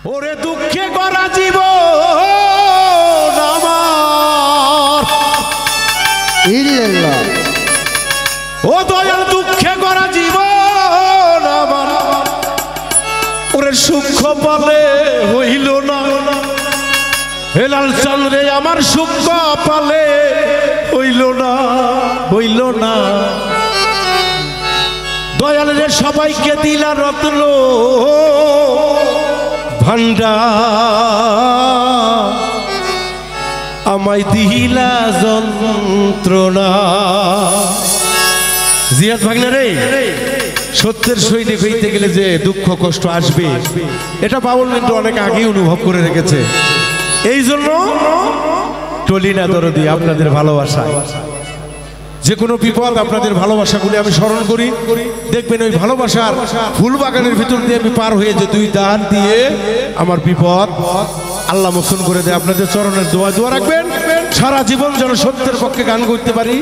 ওরে দুঃখে করা জীবন আমার ইল্লাল্লাহ। ও দয়াল দুঃখে করা জীবন আমার ওরে সুখ পালে হইল না হেলাল চন্দ্রে আমার সুখ পালে হইল না দয়াল রে সবাইকে দিলা রত্ন ভান্ডার আমায় দিলা যন্ত্রণা। জিয়াদ ভাগনা রে, সত্যের সৈনিক হইতে গেলে যে দুঃখ কষ্ট আসবে এটা বাউল মিন্টু অনেক আগেই অনুভব করে রেখেছে। এই জন্য টলি না দরদি আপনাদের ভালোবাসায় যে কোনো বিপদ আপনাদের ভালোবাসাগুলি আমি স্মরণ করি। দেখবেন ওই ভালোবাসার ফুল বাগানের ভিতর দিয়ে আমি পার হয়ে যে দুই দান দিয়ে আমার বিপদ আল্লাহ মোচন করে দেয়। আপনাদের চরণের দোয়া রাখবেন সারা জীবন যেন সত্যের পক্ষে গান করতে পারি,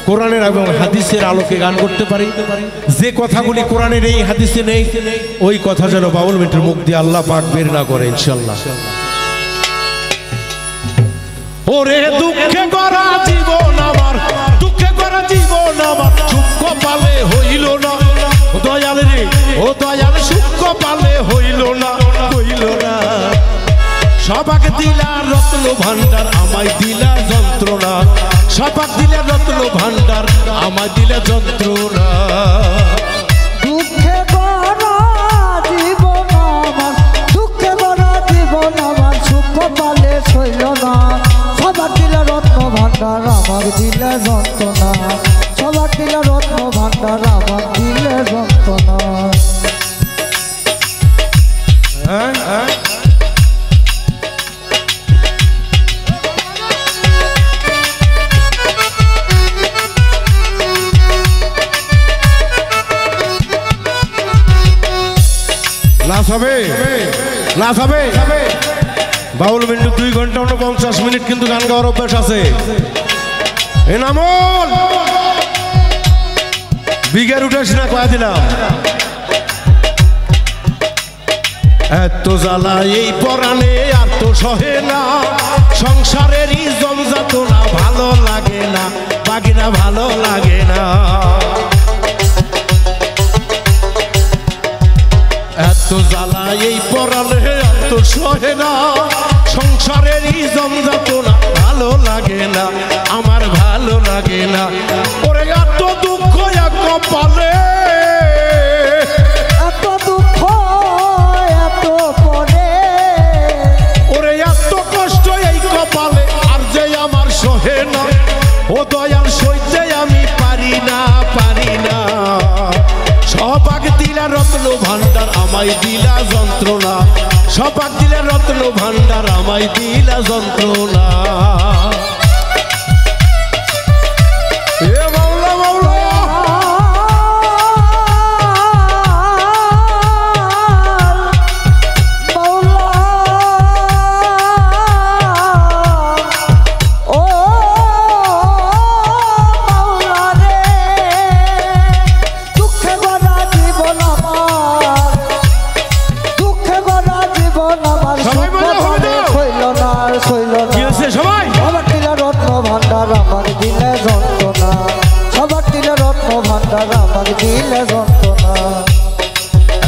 কোরআনের এবং হাদিসের আলোকে গান করতে পারি। যে কথাগুলি কোরআনের এই হাদিসে নেই ওই কথা যেন বাউল মিন্টুর মুখ দিয়ে আল্লাহ পাক বের না করে ইনশাআল্লাহ। ওরে দুঃখে করা জীবন আমার, দুঃখে করা জীবন আমার সুখ পালে হইল না দয়াল রে, ও দয়াল সুখ পালে হইল না সবাক দিলা রত্ন ভান্ডার আমায় দিলা যন্ত্রণা, সবাক দিলা রত্ন ভান্ডার আমায় দিলা যন্ত্রণা। দুঃখে করা জীবন আমার, দুঃখে করা জীবন আমার সুখ পালে সইল না সবার দিলা রত্ন ভান্ডার আমার দিলে যন্ত্রণা, সবার দিলা রত্ন ভান্ডার আমার দিলে যন্ত্রণা। লাস হবে বাউল মিন্টু 2 ঘন্টা 49 মিনিট কিন্তু গান গাওয়ার অভ্যাস আছে। এনামল বিঘের উঠাস না কয়া দিলাম। এত জ্বালা এই পরাণে আর তো সহে না, সংসারেরই জমজাত না ভালো লাগে না বাগিনা ভালো লাগে না। এত জ্বালা এই পরাণে আর তো সহে না, সংসারেরই জমজাত না ভালো লাগে না আমার ভালো লাগে না। ওরে এত দুঃখ এক কপালে, এত দুঃখ এত পরে, ওরে এত কষ্ট এই কপালে আর যে আমার সহে না, ও দয়াল সইতে আমি পারি না সবাক দিলা রত্ন ভান্ডার আমায় দিলা যন্ত্রণা, সবাক দিলা রত্ন ভান্ডার আমায় দিলা যন্ত্রণা। এ মাওলা মাওলা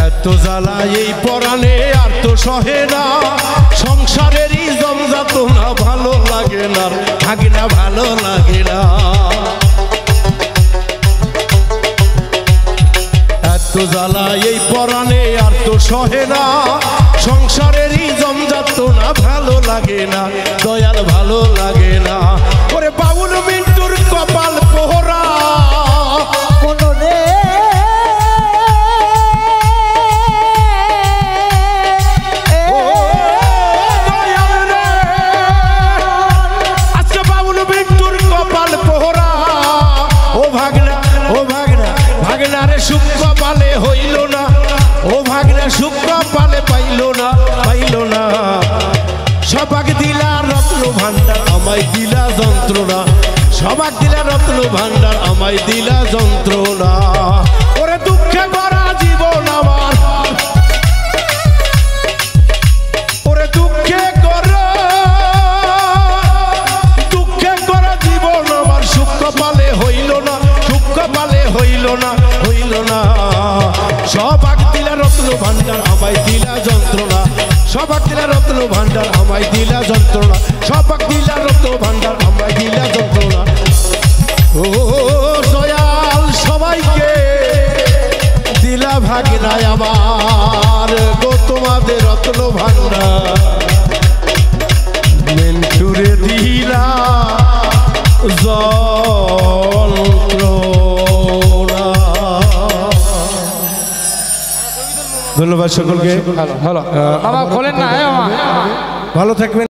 এত জ্বালা এই পরাণে আর তো সহে না, সংসারেরই জমজাত না ভালো লাগে না ভাগিনা ভালো লাগে না। এত জ্বালা এই পরাণে আর তো সহে না, সংসারেরই জমজাত না ভালো লাগে না দয়াল ভালো লাগে না। ওরে বাউল মিন্টুর কপাল পোহরা সুখ পালে হইল না, ও ভাগনা সুখ পালে পাইল না সবাক দিলা রত্ন ভান্ডার আমায় দিলা যন্ত্রণা, সবাক দিলা রত্ন ভান্ডার আমায় দিলা যন্ত্রণা। ওরে দুঃখে ভরা জীবন আমার, ভান্ডার আমায় দিলা যন্ত্রণা সবাক দিলা রত্ন ভান্ডার আমায় দিলা যন্ত্রণা সবাক দিলা রত্ন ভান্ডার আমায় দিলা যন্ত্রণা ও দয়াল সবাইকে দিলা ভাগনায় আমার গো তোমাদের রত্ন ভান্ডার মেন্টুরে দিলা যন্ত্রণা। ধন্যবাদ সকলকে। ভালো ভালো মামা খোলেন না, মামা ভালো থাকবেন।